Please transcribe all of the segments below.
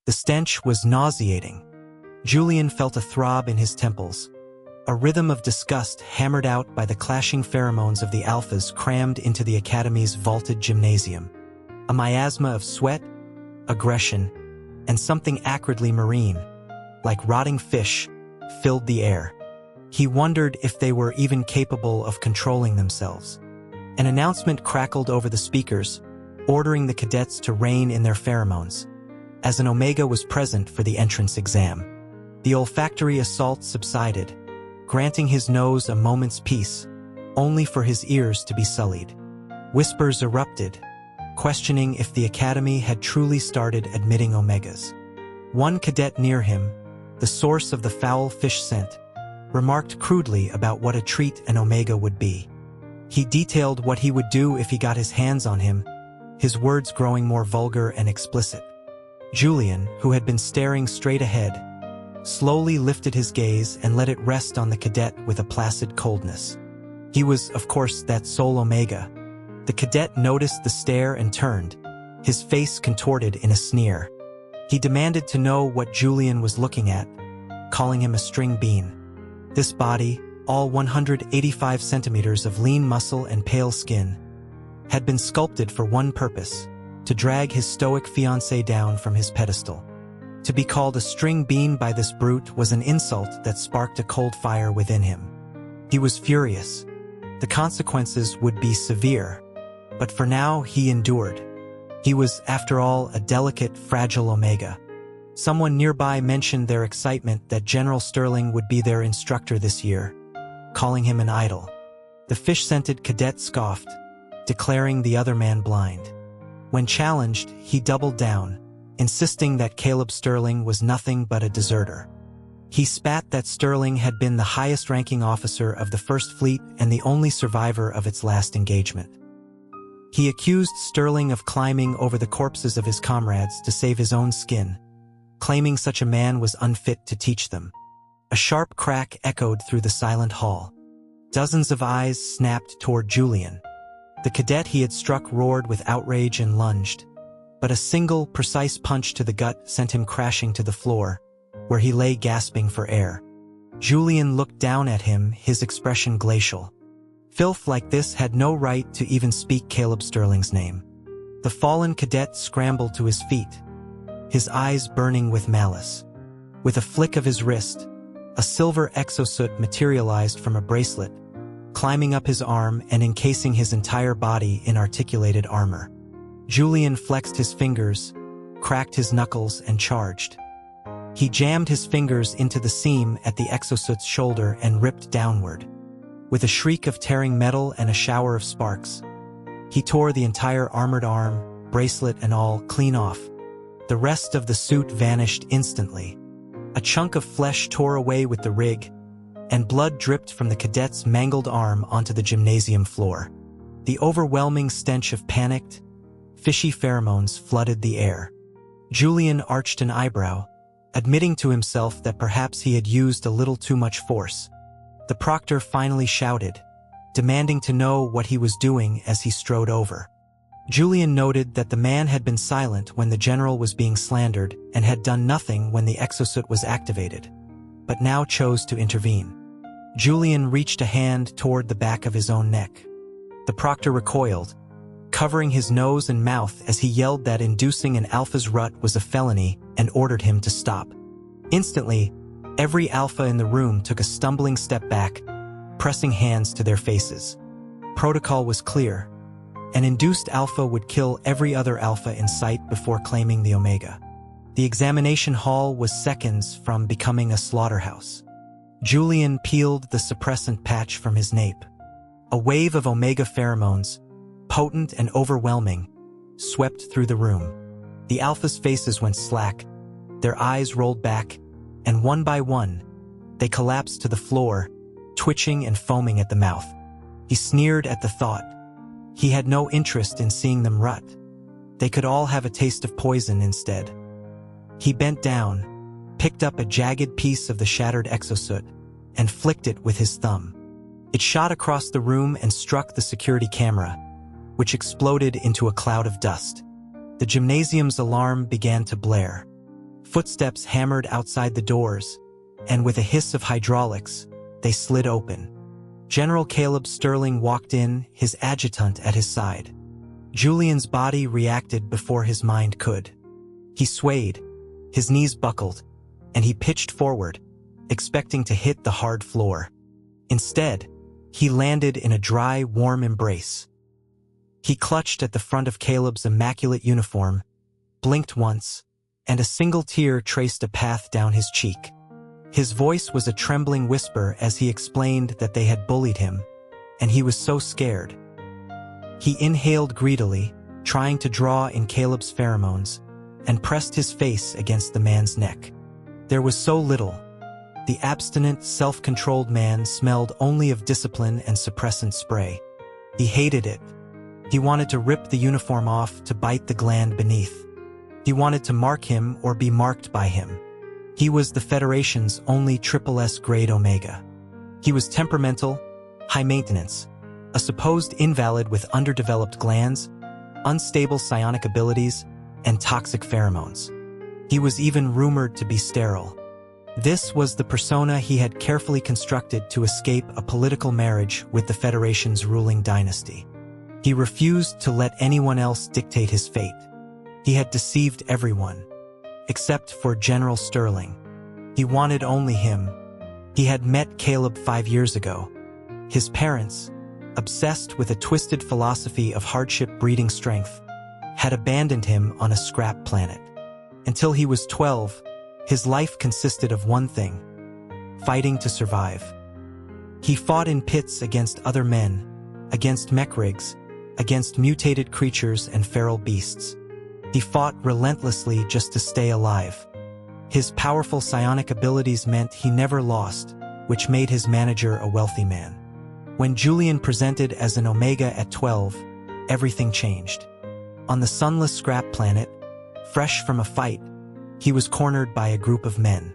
The stench was nauseating. Julian felt a throb in his temples, a rhythm of disgust hammered out by the clashing pheromones of the alphas crammed into the academy's vaulted gymnasium. A miasma of sweat, aggression, and something acridly marine, like rotting fish, filled the air. He wondered if they were even capable of controlling themselves. An announcement crackled over the speakers, ordering the cadets to rein in their pheromones, as an Omega was present for the entrance exam. The olfactory assault subsided, granting his nose a moment's peace, only for his ears to be sullied. Whispers erupted, questioning if the academy had truly started admitting Omegas. One cadet near him, the source of the foul fish scent, remarked crudely about what a treat an Omega would be. He detailed what he would do if he got his hands on him, his words growing more vulgar and explicit. Julian, who had been staring straight ahead, slowly lifted his gaze and let it rest on the cadet with a placid coldness. He was, of course, that sole Omega. The cadet noticed the stare and turned, his face contorted in a sneer. He demanded to know what Julian was looking at, calling him a string bean. This body, all 185 centimeters of lean muscle and pale skin, had been sculpted for one purpose: to drag his stoic fiancé down from his pedestal. To be called a string bean by this brute was an insult that sparked a cold fire within him. He was furious. The consequences would be severe, but for now he endured. He was, after all, a delicate, fragile Omega. Someone nearby mentioned their excitement that General Sterling would be their instructor this year, calling him an idol. The fish-scented cadet scoffed, declaring the other man blind. When challenged, he doubled down, insisting that Caleb Sterling was nothing but a deserter. He spat that Sterling had been the highest-ranking officer of the First Fleet and the only survivor of its last engagement. He accused Sterling of climbing over the corpses of his comrades to save his own skin, claiming such a man was unfit to teach them. A sharp crack echoed through the silent hall. Dozens of eyes snapped toward Julian. The cadet he had struck roared with outrage and lunged, but a single, precise punch to the gut sent him crashing to the floor, where he lay gasping for air. Julian looked down at him, his expression glacial. Filth like this had no right to even speak Caleb Sterling's name. The fallen cadet scrambled to his feet, his eyes burning with malice. With a flick of his wrist, a silver exosuit materialized from a bracelet, climbing up his arm and encasing his entire body in articulated armor. Julian flexed his fingers, cracked his knuckles, and charged. He jammed his fingers into the seam at the exosuit's shoulder and ripped downward. With a shriek of tearing metal and a shower of sparks, he tore the entire armored arm, bracelet and all, clean off. The rest of the suit vanished instantly. A chunk of flesh tore away with the rig, and blood dripped from the cadet's mangled arm onto the gymnasium floor. The overwhelming stench of panicked, fishy pheromones flooded the air. Julian arched an eyebrow, admitting to himself that perhaps he had used a little too much force. The proctor finally shouted, demanding to know what he was doing as he strode over. Julian noted that the man had been silent when the general was being slandered and had done nothing when the exosuit was activated, but now chose to intervene. Julian reached a hand toward the back of his own neck. The proctor recoiled, covering his nose and mouth as he yelled that inducing an alpha's rut was a felony and ordered him to stop. Instantly, every alpha in the room took a stumbling step back, pressing hands to their faces. Protocol was clear. An induced alpha would kill every other alpha in sight before claiming the Omega. The examination hall was seconds from becoming a slaughterhouse. Julian peeled the suppressant patch from his nape. A wave of Omega pheromones, potent and overwhelming, swept through the room. The alphas' faces went slack, their eyes rolled back, and one by one, they collapsed to the floor, twitching and foaming at the mouth. He sneered at the thought. He had no interest in seeing them rut. They could all have a taste of poison instead. He bent down, picked up a jagged piece of the shattered exosuit, and flicked it with his thumb. It shot across the room and struck the security camera, which exploded into a cloud of dust. The gymnasium's alarm began to blare. Footsteps hammered outside the doors, and with a hiss of hydraulics, they slid open. General Caleb Sterling walked in, his adjutant at his side. Julian's body reacted before his mind could. He swayed, his knees buckled, and he pitched forward, expecting to hit the hard floor. Instead, he landed in a dry, warm embrace. He clutched at the front of Caleb's immaculate uniform, blinked once, and a single tear traced a path down his cheek. His voice was a trembling whisper as he explained that they had bullied him, and he was so scared. He inhaled greedily, trying to draw in Caleb's pheromones, and pressed his face against the man's neck. There was so little. The abstinent, self-controlled man smelled only of discipline and suppressant spray. He hated it. He wanted to rip the uniform off to bite the gland beneath. He wanted to mark him or be marked by him. He was the Federation's only SSS grade Omega. He was temperamental, high maintenance, a supposed invalid with underdeveloped glands, unstable psionic abilities, and toxic pheromones. He was even rumored to be sterile. This was the persona he had carefully constructed to escape a political marriage with the Federation's ruling dynasty. He refused to let anyone else dictate his fate. He had deceived everyone, except for General Sterling. He wanted only him. He had met Caleb 5 years ago. His parents, obsessed with a twisted philosophy of hardship breeding strength, had abandoned him on a scrap planet. Until he was 12, his life consisted of one thing: fighting to survive. He fought in pits against other men, against mech rigs, against mutated creatures and feral beasts. He fought relentlessly just to stay alive. His powerful psionic abilities meant he never lost, which made his manager a wealthy man. When Julian presented as an Omega at 12, everything changed. On the sunless scrap planet, fresh from a fight, he was cornered by a group of men.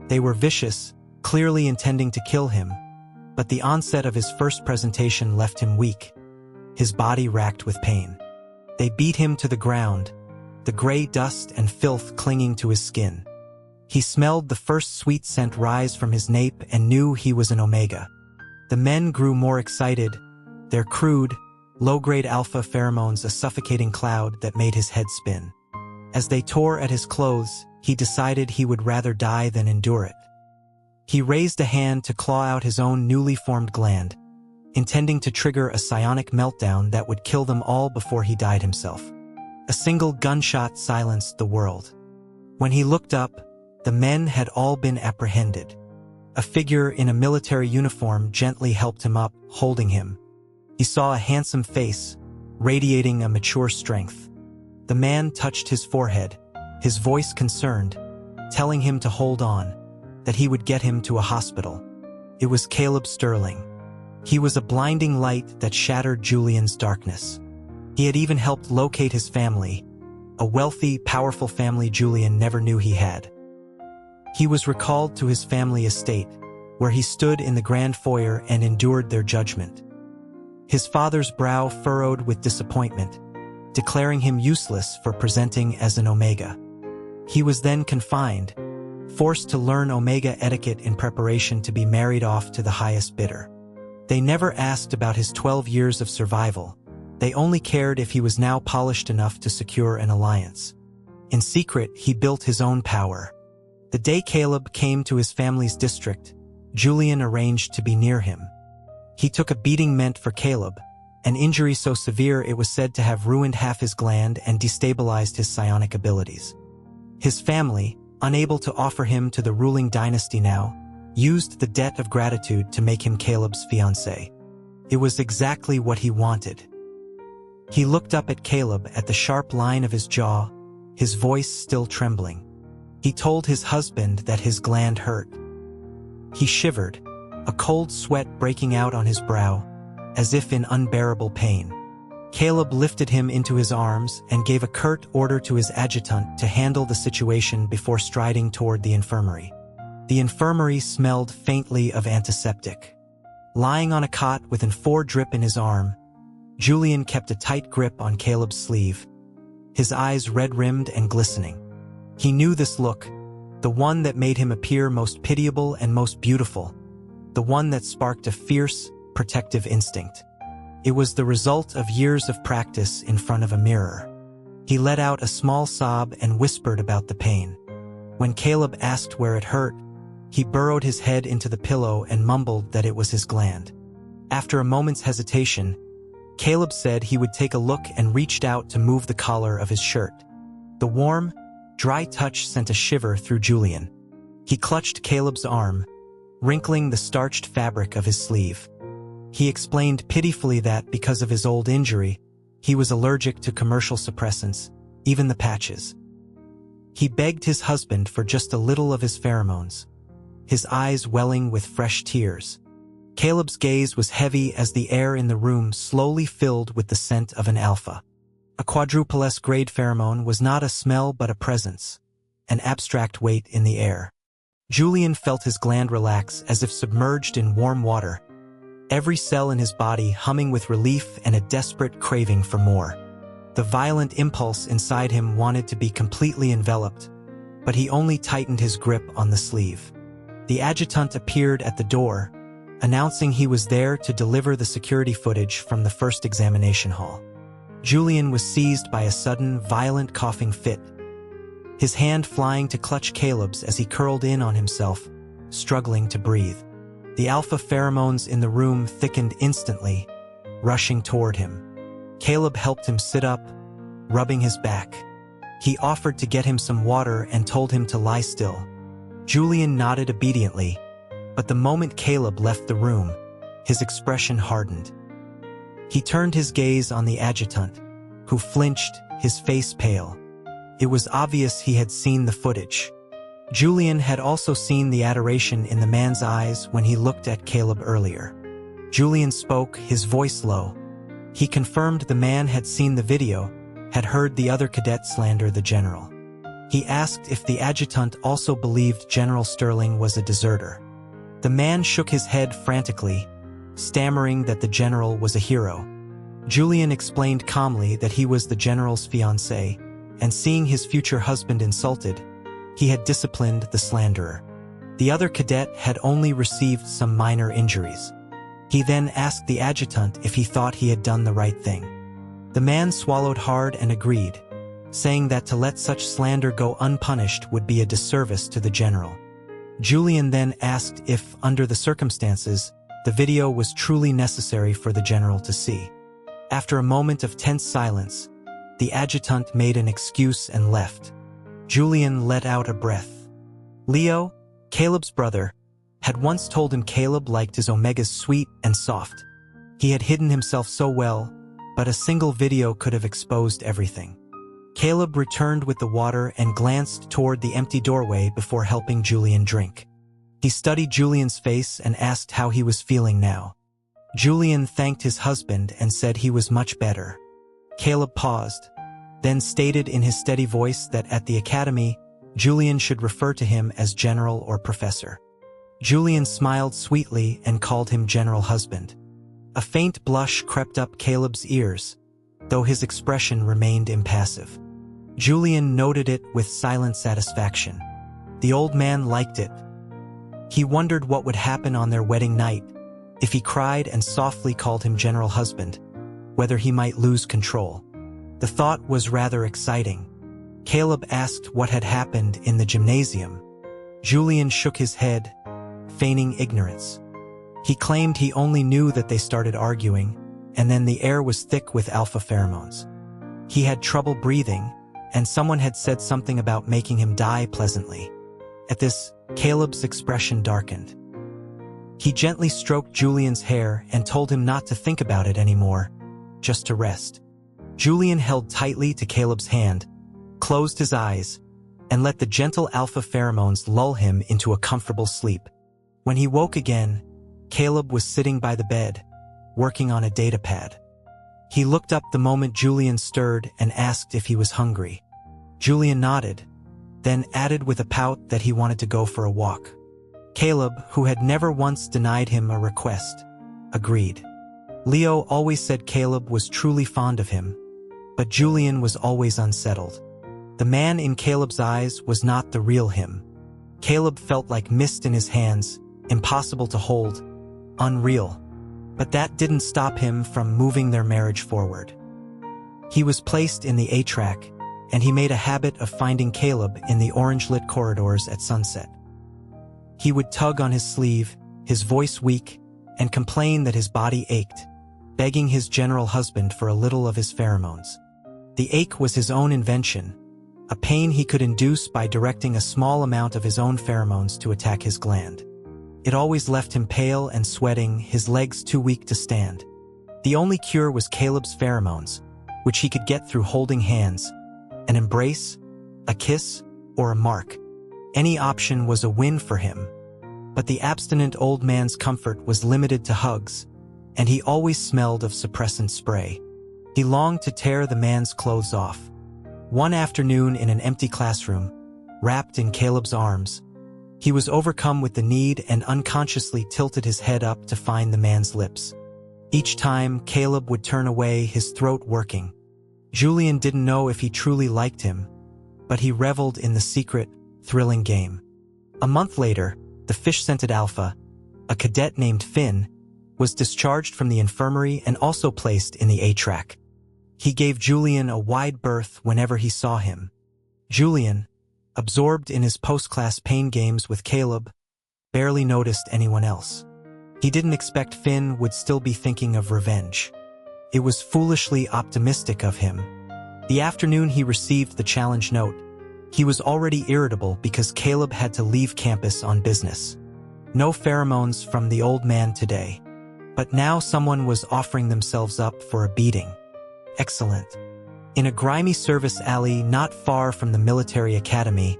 They were vicious, clearly intending to kill him, but the onset of his first presentation left him weak, his body racked with pain. They beat him to the ground, the gray dust and filth clinging to his skin. He smelled the first sweet scent rise from his nape and knew he was an Omega. The men grew more excited, their crude, low-grade alpha pheromones a suffocating cloud that made his head spin. As they tore at his clothes, he decided he would rather die than endure it. He raised a hand to claw out his own newly formed gland, intending to trigger a psionic meltdown that would kill them all before he died himself. A single gunshot silenced the world. When he looked up, the men had all been apprehended. A figure in a military uniform gently helped him up, holding him. He saw a handsome face, radiating a mature strength. The man touched his forehead, his voice concerned, telling him to hold on, that he would get him to a hospital. It was Caleb Sterling. He was a blinding light that shattered Julian's darkness. He had even helped locate his family, a wealthy, powerful family Julian never knew he had. He was recalled to his family estate, where he stood in the grand foyer and endured their judgment. His father's brow furrowed with disappointment, declaring him useless for presenting as an Omega. He was then confined, forced to learn Omega etiquette in preparation to be married off to the highest bidder. They never asked about his 12 years of survival. They only cared if he was now polished enough to secure an alliance. In secret, he built his own power. The day Caleb came to his family's district, Julian arranged to be near him. He took a beating meant for Caleb, an injury so severe it was said to have ruined half his gland and destabilized his psionic abilities. His family, unable to offer him to the ruling dynasty now, used the debt of gratitude to make him Caleb's fiancé. It was exactly what he wanted. He looked up at Caleb at the sharp line of his jaw, his voice still trembling. He told his husband that his gland hurt. He shivered, a cold sweat breaking out on his brow, as if in unbearable pain. Caleb lifted him into his arms and gave a curt order to his adjutant to handle the situation before striding toward the infirmary. The infirmary smelled faintly of antiseptic. Lying on a cot with an 4 drip in his arm, Julian kept a tight grip on Caleb's sleeve, his eyes red-rimmed and glistening. He knew this look, the one that made him appear most pitiable and most beautiful, the one that sparked a fierce, protective instinct. It was the result of years of practice in front of a mirror. He let out a small sob and whispered about the pain. When Caleb asked where it hurt, he burrowed his head into the pillow and mumbled that it was his gland. After a moment's hesitation, Caleb said he would take a look and reached out to move the collar of his shirt. The warm, dry touch sent a shiver through Julian. He clutched Caleb's arm, wrinkling the starched fabric of his sleeve. He explained pitifully that because of his old injury, he was allergic to commercial suppressants, even the patches. He begged his husband for just a little of his pheromones, his eyes welling with fresh tears. Caleb's gaze was heavy as the air in the room slowly filled with the scent of an alpha. A quadruple-grade pheromone was not a smell but a presence, an abstract weight in the air. Julian felt his gland relax as if submerged in warm water, every cell in his body humming with relief and a desperate craving for more. The violent impulse inside him wanted to be completely enveloped, but he only tightened his grip on the sleeve. The adjutant appeared at the door, announcing he was there to deliver the security footage from the first examination hall. Julian was seized by a sudden, violent coughing fit, his hand flying to clutch Caleb's as he curled in on himself, struggling to breathe. The alpha pheromones in the room thickened instantly, rushing toward him. Caleb helped him sit up, rubbing his back. He offered to get him some water and told him to lie still. Julian nodded obediently, but the moment Caleb left the room, his expression hardened. He turned his gaze on the adjutant, who flinched, his face pale. It was obvious he had seen the footage. Julian had also seen the adoration in the man's eyes when he looked at Caleb earlier. Julian spoke, his voice low. He confirmed the man had seen the video, had heard the other cadet slander the general. He asked if the adjutant also believed General Sterling was a deserter. The man shook his head frantically, stammering that the general was a hero. Julian explained calmly that he was the general's fiancé, and seeing his future husband insulted, he had disciplined the slanderer. The other cadet had only received some minor injuries. He then asked the adjutant if he thought he had done the right thing. The man swallowed hard and agreed, saying that to let such slander go unpunished would be a disservice to the general. Julian then asked if, under the circumstances, the video was truly necessary for the general to see. After a moment of tense silence, the adjutant made an excuse and left. Julian let out a breath. Leo, Caleb's brother, had once told him Caleb liked his omegas sweet and soft. He had hidden himself so well, but a single video could have exposed everything. Caleb returned with the water and glanced toward the empty doorway before helping Julian drink. He studied Julian's face and asked how he was feeling now. Julian thanked his husband and said he was much better. Caleb paused, then stated in his steady voice that at the academy, Julian should refer to him as General or Professor. Julian smiled sweetly and called him General Husband. A faint blush crept up Caleb's ears, though his expression remained impassive. Julian noted it with silent satisfaction. The old man liked it. He wondered what would happen on their wedding night, if he cried and softly called him General Husband, whether he might lose control. The thought was rather exciting. Caleb asked what had happened in the gymnasium. Julian shook his head, feigning ignorance. He claimed he only knew that they started arguing, and then the air was thick with alpha pheromones. He had trouble breathing, and someone had said something about making him die pleasantly. At this, Caleb's expression darkened. He gently stroked Julian's hair and told him not to think about it anymore, just to rest. Julian held tightly to Caleb's hand, closed his eyes, and let the gentle alpha pheromones lull him into a comfortable sleep. When he woke again, Caleb was sitting by the bed, working on a data pad. He looked up the moment Julian stirred and asked if he was hungry. Julian nodded, then added with a pout that he wanted to go for a walk. Caleb, who had never once denied him a request, agreed. Leo always said Caleb was truly fond of him, but Julian was always unsettled. The man in Caleb's eyes was not the real him. Caleb felt like mist in his hands, impossible to hold, unreal. But that didn't stop him from moving their marriage forward. He was placed in the A-track, and he made a habit of finding Caleb in the orange-lit corridors at sunset. He would tug on his sleeve, his voice weak, and complain that his body ached, begging his general husband for a little of his pheromones. The ache was his own invention, a pain he could induce by directing a small amount of his own pheromones to attack his gland. It always left him pale and sweating, his legs too weak to stand. The only cure was Caleb's pheromones, which he could get through holding hands, an embrace, a kiss, or a mark. Any option was a win for him. But the abstinent old man's comfort was limited to hugs, and he always smelled of suppressant spray. He longed to tear the man's clothes off. One afternoon in an empty classroom, wrapped in Caleb's arms, he was overcome with the need and unconsciously tilted his head up to find the man's lips. Each time, Caleb would turn away, his throat working. Julian didn't know if he truly liked him, but he reveled in the secret, thrilling game. A month later, the fish-scented alpha, a cadet named Finn, was discharged from the infirmary and also placed in the A-track. He gave Julian a wide berth whenever he saw him. Julian, absorbed in his post-class pain games with Caleb, barely noticed anyone else. He didn't expect Finn would still be thinking of revenge. It was foolishly optimistic of him. The afternoon he received the challenge note, he was already irritable because Caleb had to leave campus on business. No pheromones from the old man today. But now someone was offering themselves up for a beating. Excellent. In a grimy service alley not far from the military academy,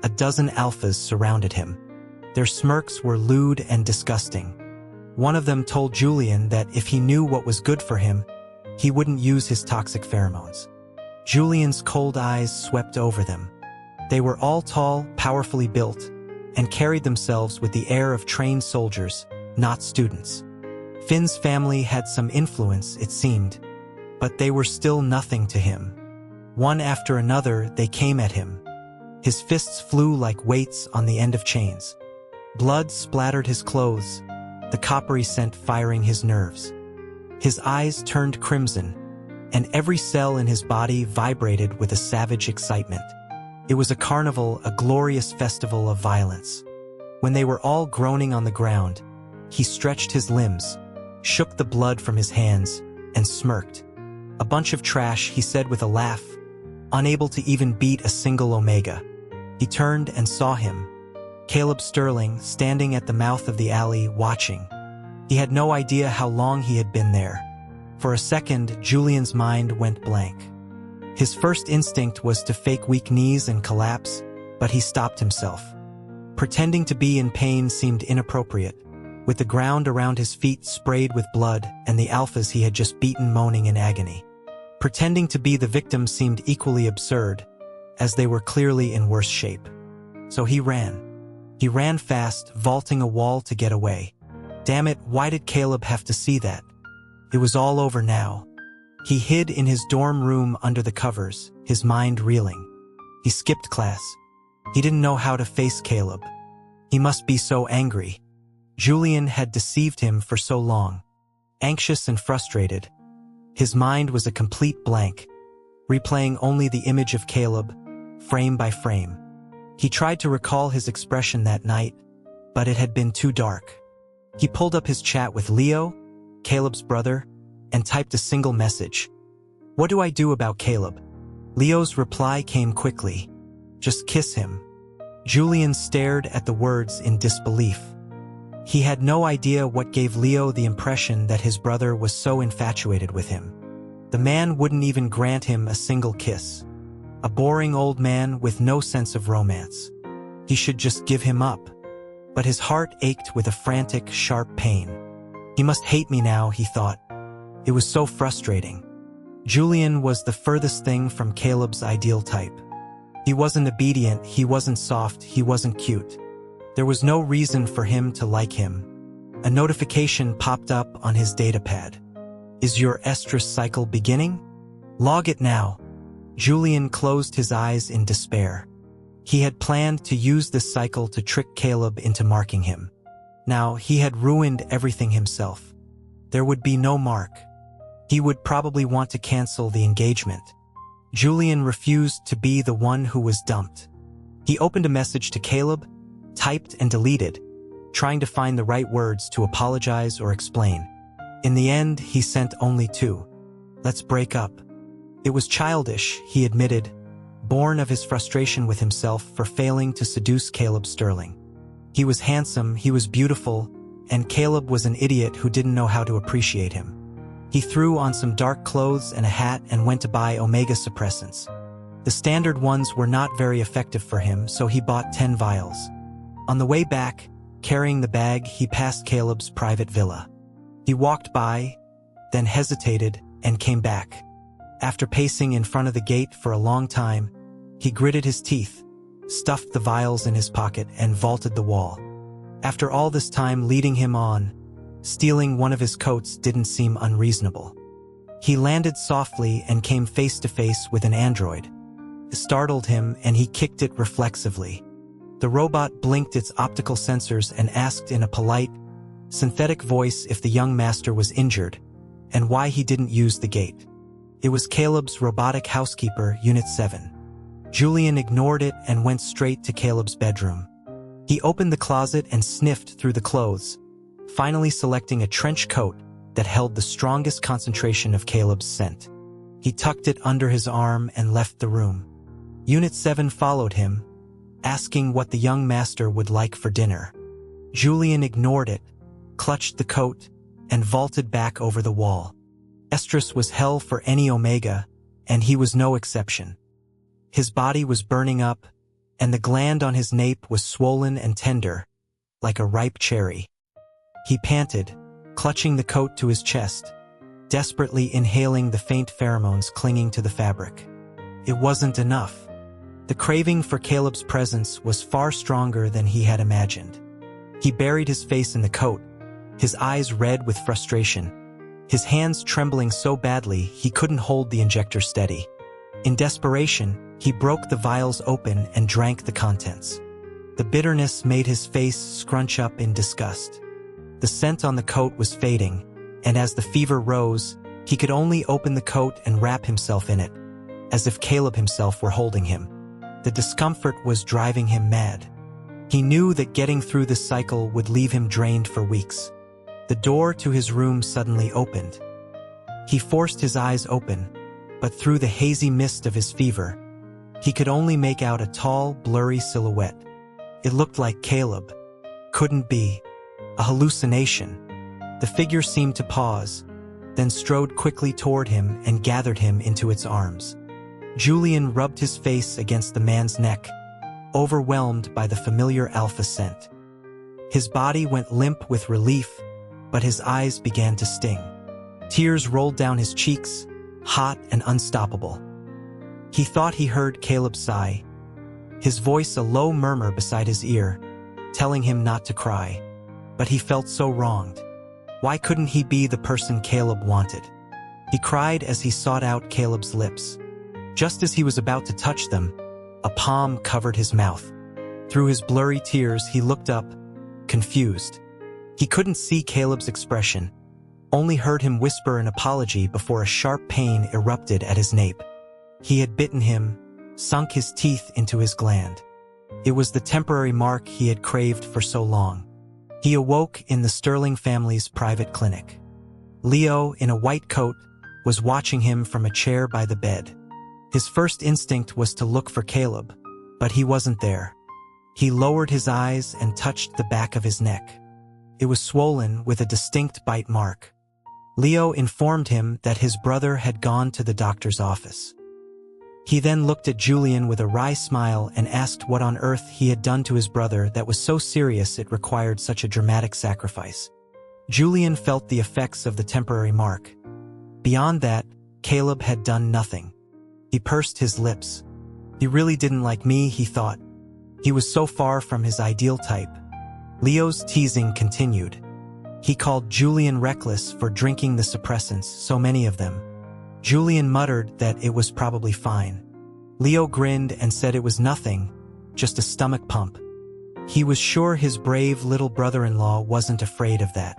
a dozen alphas surrounded him. Their smirks were lewd and disgusting. One of them told Julian that if he knew what was good for him, he wouldn't use his toxic pheromones. Julian's cold eyes swept over them. They were all tall, powerfully built, and carried themselves with the air of trained soldiers, not students. Finn's family had some influence, it seemed, but they were still nothing to him. One after another, they came at him. His fists flew like weights on the end of chains. Blood splattered his clothes, the coppery scent firing his nerves. His eyes turned crimson, and every cell in his body vibrated with a savage excitement. It was a carnival, a glorious festival of violence. When they were all groaning on the ground, he stretched his limbs, shook the blood from his hands, and smirked. A bunch of trash, he said with a laugh, unable to even beat a single omega. He turned and saw him, Caleb Sterling, standing at the mouth of the alley, watching. He had no idea how long he had been there. For a second, Julian's mind went blank. His first instinct was to fake weak knees and collapse, but he stopped himself. Pretending to be in pain seemed inappropriate, with the ground around his feet sprayed with blood and the alphas he had just beaten moaning in agony. Pretending to be the victim seemed equally absurd, as they were clearly in worse shape. So he ran. He ran fast, vaulting a wall to get away. Damn it, why did Caleb have to see that? It was all over now. He hid in his dorm room under the covers, his mind reeling. He skipped class. He didn't know how to face Caleb. He must be so angry. Julian had deceived him for so long. Anxious and frustrated, his mind was a complete blank, replaying only the image of Caleb, frame by frame. He tried to recall his expression that night, but it had been too dark. He pulled up his chat with Leo, Caleb's brother, and typed a single message. "What do I do about Caleb?" Leo's reply came quickly. "Just kiss him." Julian stared at the words in disbelief. He had no idea what gave Leo the impression that his brother was so infatuated with him. The man wouldn't even grant him a single kiss. A boring old man with no sense of romance. He should just give him up. But his heart ached with a frantic, sharp pain. He must hate me now, he thought. It was so frustrating. Julian was the furthest thing from Caleb's ideal type. He wasn't obedient, he wasn't soft, he wasn't cute. There was no reason for him to like him. A notification popped up on his datapad. "Is your estrus cycle beginning? Log it now." Julian closed his eyes in despair. He had planned to use this cycle to trick Caleb into marking him. Now, he had ruined everything himself. There would be no mark. He would probably want to cancel the engagement. Julian refused to be the one who was dumped. He opened a message to Caleb, typed and deleted, trying to find the right words to apologize or explain. In the end, he sent only two. "Let's break up." It was childish, he admitted, born of his frustration with himself for failing to seduce Caleb Sterling. He was handsome, he was beautiful, and Caleb was an idiot who didn't know how to appreciate him. He threw on some dark clothes and a hat and went to buy omega suppressants. The standard ones were not very effective for him, so he bought 10 vials. On the way back, carrying the bag, he passed Caleb's private villa. He walked by, then hesitated, and came back. After pacing in front of the gate for a long time, he gritted his teeth, stuffed the vials in his pocket, and vaulted the wall. After all this time leading him on, stealing one of his coats didn't seem unreasonable. He landed softly and came face to face with an android. It startled him, and he kicked it reflexively. The robot blinked its optical sensors and asked in a polite, synthetic voice if the young master was injured, and why he didn't use the gate. It was Caleb's robotic housekeeper, Unit 7. Julian ignored it and went straight to Caleb's bedroom. He opened the closet and sniffed through the clothes, finally selecting a trench coat that held the strongest concentration of Caleb's scent. He tucked it under his arm and left the room. Unit 7 followed him, asking what the young master would like for dinner. Julian ignored it, clutched the coat, and vaulted back over the wall. Estrus was hell for any omega, and he was no exception. His body was burning up, and the gland on his nape was swollen and tender, like a ripe cherry. He panted, clutching the coat to his chest, desperately inhaling the faint pheromones clinging to the fabric. It wasn't enough. The craving for Caleb's presence was far stronger than he had imagined. He buried his face in the coat, his eyes red with frustration, his hands trembling so badly he couldn't hold the injector steady. In desperation, he broke the vials open and drank the contents. The bitterness made his face scrunch up in disgust. The scent on the coat was fading, and as the fever rose, he could only open the coat and wrap himself in it, as if Caleb himself were holding him. The discomfort was driving him mad. He knew that getting through this cycle would leave him drained for weeks. The door to his room suddenly opened. He forced his eyes open, but through the hazy mist of his fever, he could only make out a tall, blurry silhouette. It looked like Caleb. Couldn't be. A hallucination. The figure seemed to pause, then strode quickly toward him and gathered him into its arms. Julian rubbed his face against the man's neck, overwhelmed by the familiar alpha scent. His body went limp with relief, but his eyes began to sting. Tears rolled down his cheeks, hot and unstoppable. He thought he heard Caleb sigh, his voice a low murmur beside his ear, telling him not to cry. But he felt so wronged. Why couldn't he be the person Caleb wanted? He cried as he sought out Caleb's lips. Just as he was about to touch them, a palm covered his mouth. Through his blurry tears, he looked up, confused. He couldn't see Caleb's expression, only heard him whisper an apology before a sharp pain erupted at his nape. He had bitten him, sunk his teeth into his gland. It was the temporary mark he had craved for so long. He awoke in the Sterling family's private clinic. Leo, in a white coat, was watching him from a chair by the bed. His first instinct was to look for Caleb, but he wasn't there. He lowered his eyes and touched the back of his neck. It was swollen with a distinct bite mark. Leo informed him that his brother had gone to the doctor's office. He then looked at Julian with a wry smile and asked what on earth he had done to his brother that was so serious it required such a dramatic sacrifice. Julian felt the effects of the temporary mark. Beyond that, Caleb had done nothing. He pursed his lips. He really didn't like me, he thought. He was so far from his ideal type. Leo's teasing continued. He called Julian reckless for drinking the suppressants, so many of them. Julian muttered that it was probably fine. Leo grinned and said it was nothing, just a stomach pump. He was sure his brave little brother-in-law wasn't afraid of that.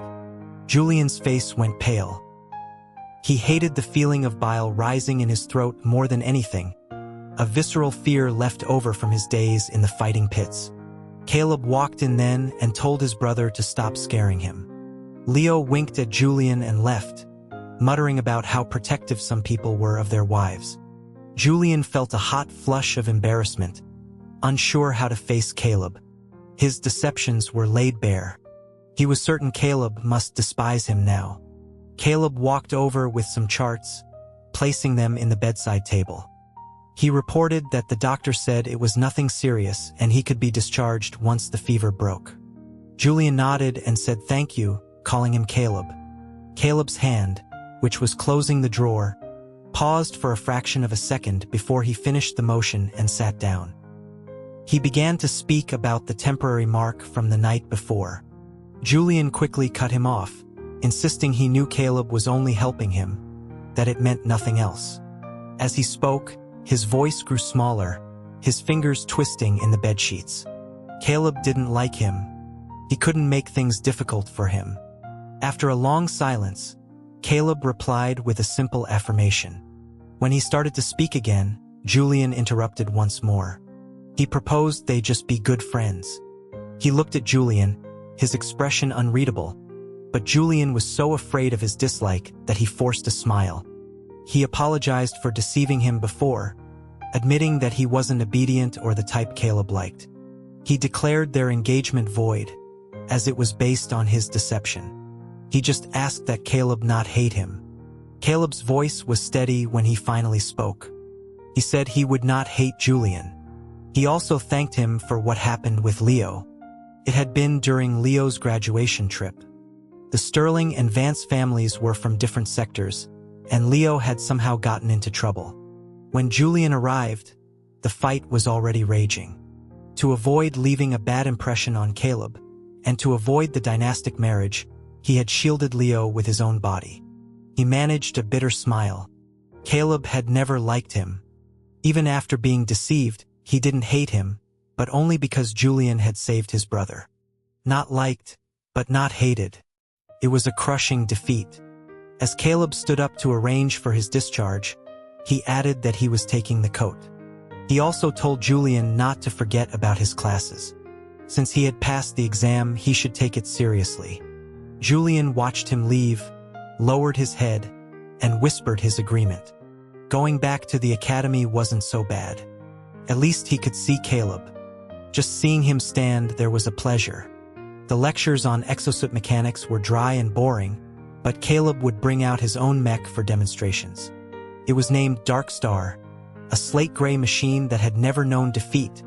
Julian's face went pale. He hated the feeling of bile rising in his throat more than anything, a visceral fear left over from his days in the fighting pits. Caleb walked in then and told his brother to stop scaring him. Leo winked at Julian and left, muttering about how protective some people were of their wives. Julian felt a hot flush of embarrassment, unsure how to face Caleb. His deceptions were laid bare. He was certain Caleb must despise him now. Caleb walked over with some charts, placing them in the bedside table. He reported that the doctor said it was nothing serious and he could be discharged once the fever broke. Julian nodded and said thank you, calling him Caleb. Caleb's hand, which was closing the drawer, paused for a fraction of a second before he finished the motion and sat down. He began to speak about the temporary mark from the night before. Julian quickly cut him off, insisting he knew Caleb was only helping him, that it meant nothing else. As he spoke, his voice grew smaller, his fingers twisting in the bedsheets. Caleb didn't like him. He couldn't make things difficult for him. After a long silence, Caleb replied with a simple affirmation. When he started to speak again, Julian interrupted once more. He proposed they just be good friends. He looked at Julian, his expression unreadable, but Julian was so afraid of his dislike that he forced a smile. He apologized for deceiving him before, admitting that he wasn't obedient or the type Caleb liked. He declared their engagement void, as it was based on his deception. He just asked that Caleb not hate him. Caleb's voice was steady when he finally spoke. He said he would not hate Julian. He also thanked him for what happened with Leo. It had been during Leo's graduation trip. The Sterling and Vance families were from different sectors, and Leo had somehow gotten into trouble. When Julian arrived, the fight was already raging. To avoid leaving a bad impression on Caleb, and to avoid the dynastic marriage, he had shielded Leo with his own body. He managed a bitter smile. Caleb had never liked him. Even after being deceived, he didn't hate him, but only because Julian had saved his brother. Not liked, but not hated. It was a crushing defeat. As Caleb stood up to arrange for his discharge, he added that he was taking the coat. He also told Julian not to forget about his classes. Since he had passed the exam, he should take it seriously. Julian watched him leave, lowered his head, and whispered his agreement. Going back to the academy wasn't so bad. At least he could see Caleb. Just seeing him stand there was a pleasure. The lectures on exosuit mechanics were dry and boring, but Caleb would bring out his own mech for demonstrations. It was named Dark Star, a slate-gray machine that had never known defeat,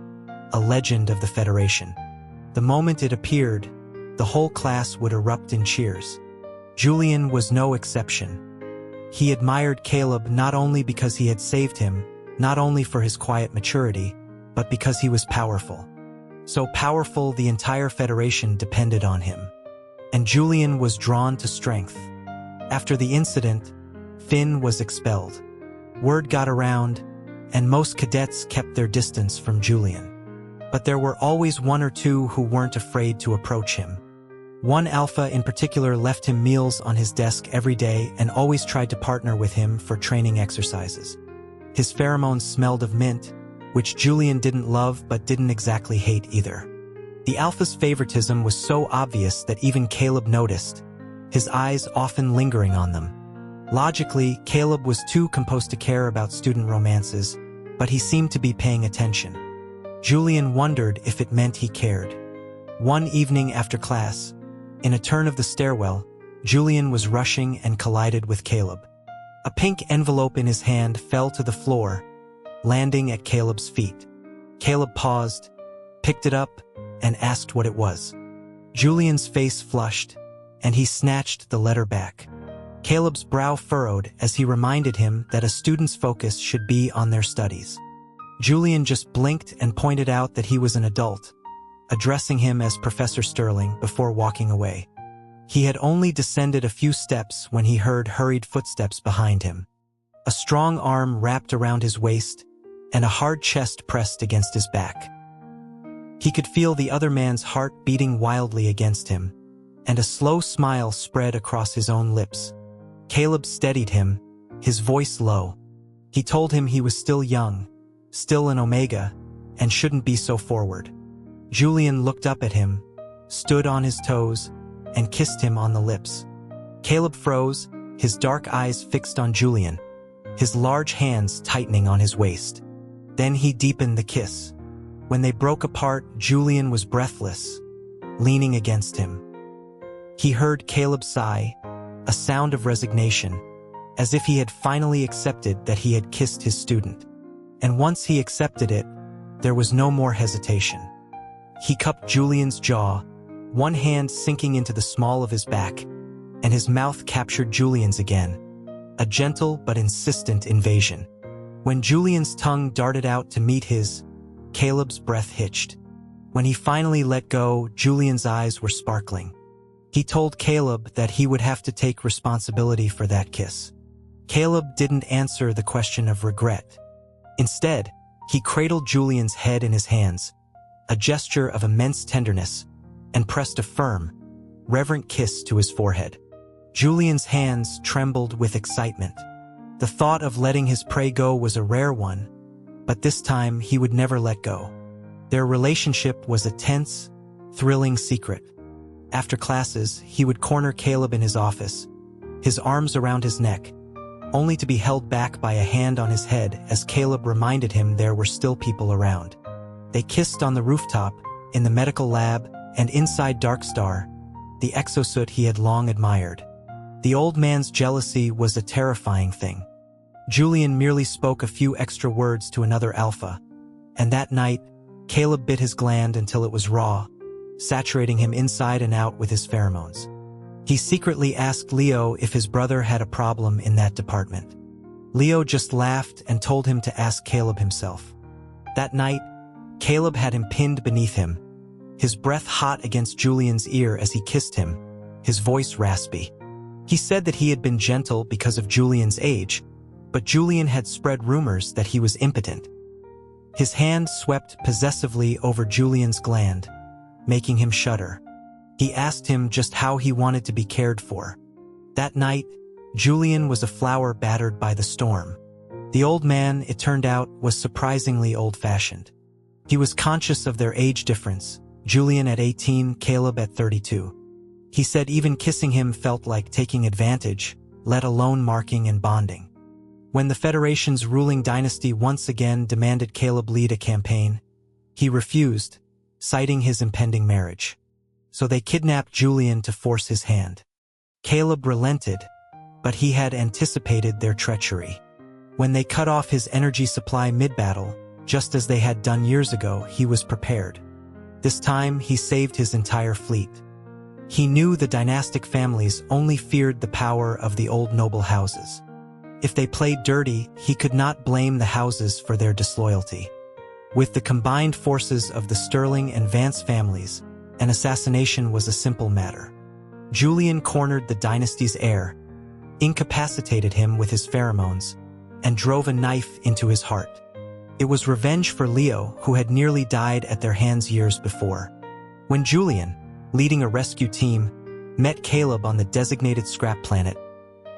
a legend of the Federation. The moment it appeared, the whole class would erupt in cheers. Julian was no exception. He admired Caleb not only because he had saved him, not only for his quiet maturity, but because he was powerful. So powerful the entire Federation depended on him. And Julian was drawn to strength. After the incident, Finn was expelled. Word got around, and most cadets kept their distance from Julian. But there were always one or two who weren't afraid to approach him. One alpha in particular left him meals on his desk every day and always tried to partner with him for training exercises. His pheromones smelled of mint, which Julian didn't love but didn't exactly hate either. The alpha's favoritism was so obvious that even Caleb noticed, his eyes often lingering on them. Logically, Caleb was too composed to care about student romances, but he seemed to be paying attention. Julian wondered if it meant he cared. One evening after class, in a turn of the stairwell, Julian was rushing and collided with Caleb. A pink envelope in his hand fell to the floor, landing at Caleb's feet. Caleb paused, picked it up, and asked what it was. Julian's face flushed, and he snatched the letter back. Caleb's brow furrowed as he reminded him that a student's focus should be on their studies. Julian just blinked and pointed out that he was an adult, addressing him as Professor Sterling before walking away. He had only descended a few steps when he heard hurried footsteps behind him. A strong arm wrapped around his waist, and a hard chest pressed against his back. He could feel the other man's heart beating wildly against him, and a slow smile spread across his own lips. Caleb steadied him, his voice low. He told him he was still young, still an Omega, and shouldn't be so forward. Julian looked up at him, stood on his toes, and kissed him on the lips. Caleb froze, his dark eyes fixed on Julian, his large hands tightening on his waist. Then he deepened the kiss. When they broke apart, Julian was breathless, leaning against him. He heard Caleb sigh, a sound of resignation, as if he had finally accepted that he had kissed his student. And once he accepted it, there was no more hesitation. He cupped Julian's jaw, one hand sinking into the small of his back, and his mouth captured Julian's again, a gentle but insistent invasion. When Julian's tongue darted out to meet his, Caleb's breath hitched. When he finally let go, Julian's eyes were sparkling. He told Caleb that he would have to take responsibility for that kiss. Caleb didn't answer the question of regret. Instead, he cradled Julian's head in his hands, a gesture of immense tenderness, and pressed a firm, reverent kiss to his forehead. Julian's hands trembled with excitement. The thought of letting his prey go was a rare one, but this time he would never let go. Their relationship was a tense, thrilling secret. After classes, he would corner Caleb in his office, his arms around his neck, only to be held back by a hand on his head as Caleb reminded him there were still people around. They kissed on the rooftop, in the medical lab, and inside Dark Star, the exosuit he had long admired. The old man's jealousy was a terrifying thing. Julian merely spoke a few extra words to another alpha, and that night, Caleb bit his gland until it was raw, saturating him inside and out with his pheromones. He secretly asked Leo if his brother had a problem in that department. Leo just laughed and told him to ask Caleb himself. That night, Caleb had him pinned beneath him, his breath hot against Julian's ear as he kissed him, his voice raspy. He said that he had been gentle because of Julian's age, but Julian had spread rumors that he was impotent. His hand swept possessively over Julian's gland, making him shudder. He asked him just how he wanted to be cared for. That night, Julian was a flower battered by the storm. The old man, it turned out, was surprisingly old-fashioned. He was conscious of their age difference, Julian at 18, Caleb at 32. He said even kissing him felt like taking advantage, let alone marking and bonding. When the Federation's ruling dynasty once again demanded Caleb lead a campaign, he refused, citing his impending marriage. So they kidnapped Julian to force his hand. Caleb relented, but he had anticipated their treachery. When they cut off his energy supply mid-battle, just as they had done years ago, he was prepared. This time, he saved his entire fleet. He knew the dynastic families only feared the power of the old noble houses. If they played dirty, he could not blame the houses for their disloyalty. With the combined forces of the Sterling and Vance families, an assassination was a simple matter. Julian cornered the dynasty's heir, incapacitated him with his pheromones, and drove a knife into his heart. It was revenge for Leo, who had nearly died at their hands years before. When Julian, leading a rescue team, met Caleb on the designated scrap planet,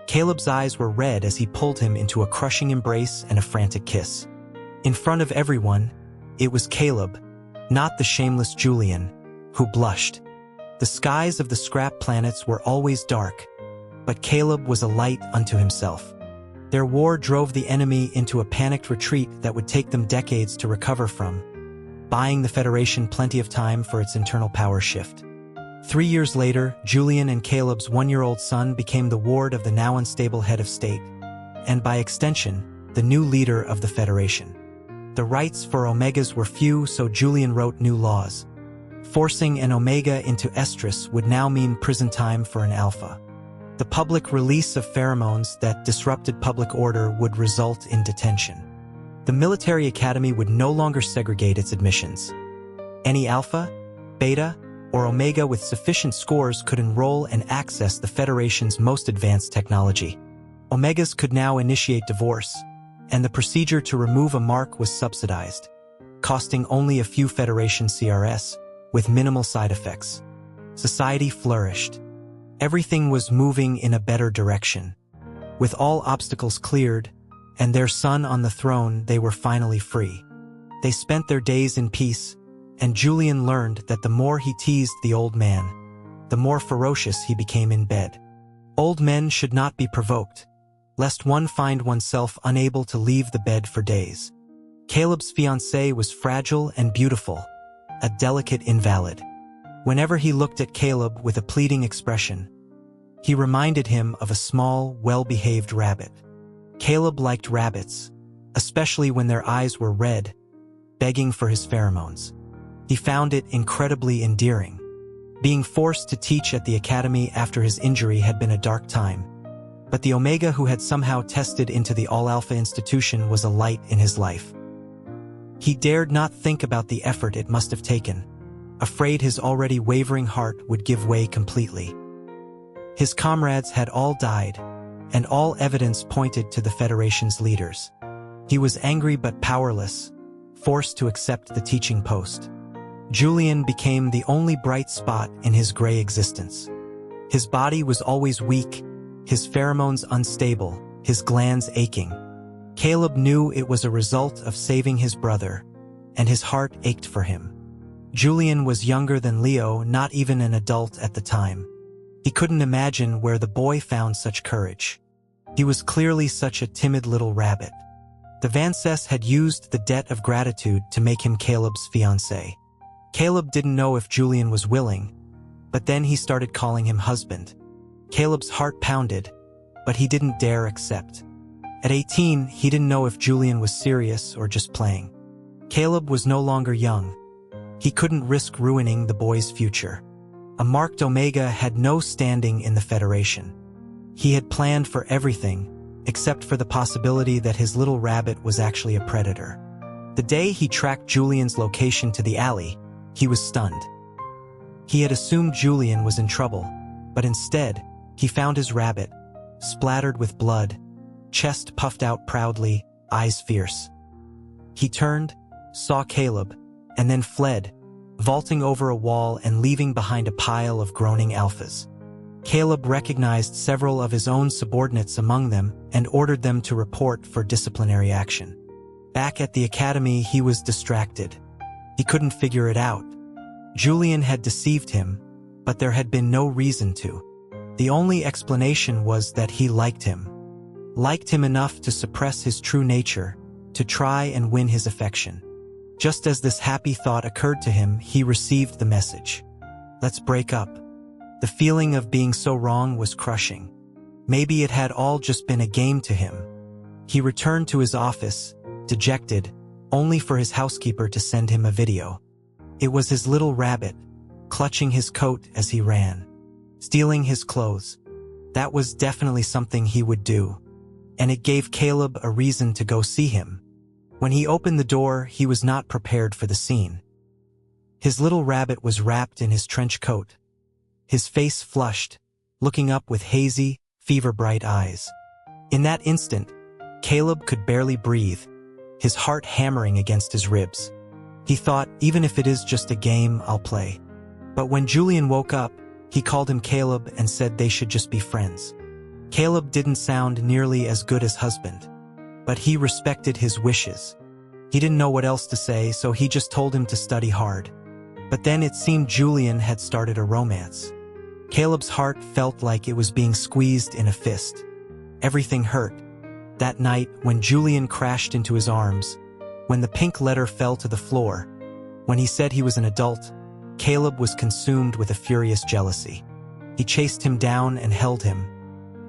Caleb's eyes were red as he pulled him into a crushing embrace and a frantic kiss. In front of everyone, it was Caleb, not the shameless Julian, who blushed. The skies of the scrap planets were always dark, but Caleb was a light unto himself. Their war drove the enemy into a panicked retreat that would take them decades to recover from, buying the Federation plenty of time for its internal power shift. 3 years later, Julian and Caleb's 1-year-old son became the ward of the now unstable head of state, and by extension, the new leader of the Federation. The rights for Omegas were few, so Julian wrote new laws. Forcing an Omega into estrus would now mean prison time for an Alpha. The public release of pheromones that disrupted public order would result in detention. The military academy would no longer segregate its admissions. Any Alpha, Beta, or Omega with sufficient scores could enroll and access the Federation's most advanced technology. Omegas could now initiate divorce, and the procedure to remove a mark was subsidized. costing only a few Federation CRS, with minimal side effects. Society flourished. Everything was moving in a better direction. With all obstacles cleared, and their son on the throne, they were finally free. They spent their days in peace, and Julian learned that the more he teased the old man, the more ferocious he became in bed. Old men should not be provoked, lest one find oneself unable to leave the bed for days. Caleb's fiancée was fragile and beautiful, a delicate invalid. Whenever he looked at Caleb with a pleading expression, he reminded him of a small, well-behaved rabbit. Caleb liked rabbits, especially when their eyes were red, begging for his pheromones. He found it incredibly endearing. Being forced to teach at the academy after his injury had been a dark time, but the Omega who had somehow tested into the All-Alpha institution was a light in his life. He dared not think about the effort it must have taken, afraid his already wavering heart would give way completely. His comrades had all died, and all evidence pointed to the Federation's leaders. He was angry but powerless, forced to accept the teaching post. Julian became the only bright spot in his gray existence. His body was always weak, his pheromones unstable, his glands aching. Caleb knew it was a result of saving his brother, and his heart ached for him. Julian was younger than Leo, not even an adult at the time. He couldn't imagine where the boy found such courage. He was clearly such a timid little rabbit. The Vances had used the debt of gratitude to make him Caleb's fiancé. Caleb didn't know if Julian was willing, but then he started calling him husband. Caleb's heart pounded, but he didn't dare accept. At 18, he didn't know if Julian was serious or just playing. Caleb was no longer young. He couldn't risk ruining the boy's future. A marked Omega had no standing in the Federation. He had planned for everything, except for the possibility that his little rabbit was actually a predator. The day he tracked Julian's location to the alley, he was stunned. He had assumed Julian was in trouble, but instead, he found his rabbit, splattered with blood, chest puffed out proudly, eyes fierce. He turned, saw Caleb, and then fled, vaulting over a wall and leaving behind a pile of groaning alphas. Caleb recognized several of his own subordinates among them and ordered them to report for disciplinary action. Back at the academy, he was distracted. He couldn't figure it out. Julian had deceived him, but there had been no reason to. The only explanation was that he liked him enough to suppress his true nature, to try and win his affection. Just as this happy thought occurred to him, he received the message. Let's break up. The feeling of being so wrong was crushing. Maybe it had all just been a game to him. He returned to his office, dejected, only for his housekeeper to send him a video. It was his little rabbit, clutching his coat as he ran, stealing his clothes. That was definitely something he would do, and it gave Caleb a reason to go see him. When he opened the door, he was not prepared for the scene. His little rabbit was wrapped in his trench coat, his face flushed, looking up with hazy, fever-bright eyes. In that instant, Caleb could barely breathe, his heart hammering against his ribs. He thought, even if it is just a game, I'll play. But when Julian woke up, he called him Caleb and said they should just be friends. Caleb didn't sound nearly as good as husband, but he respected his wishes. He didn't know what else to say, so he just told him to study hard. But then it seemed Julian had started a romance. Caleb's heart felt like it was being squeezed in a fist. Everything hurt. That night, when Julian crashed into his arms, when the pink letter fell to the floor, when he said he was an adult, Caleb was consumed with a furious jealousy. He chased him down and held him.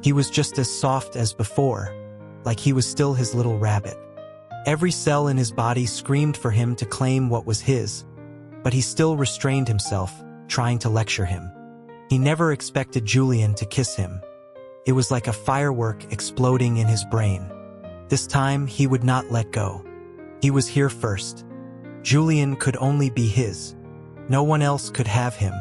He was just as soft as before, like he was still his little rabbit. Every cell in his body screamed for him to claim what was his, but he still restrained himself, trying to lecture him. He never expected Julian to kiss him. It was like a firework exploding in his brain. This time, he would not let go. He was here first. Julian could only be his. No one else could have him.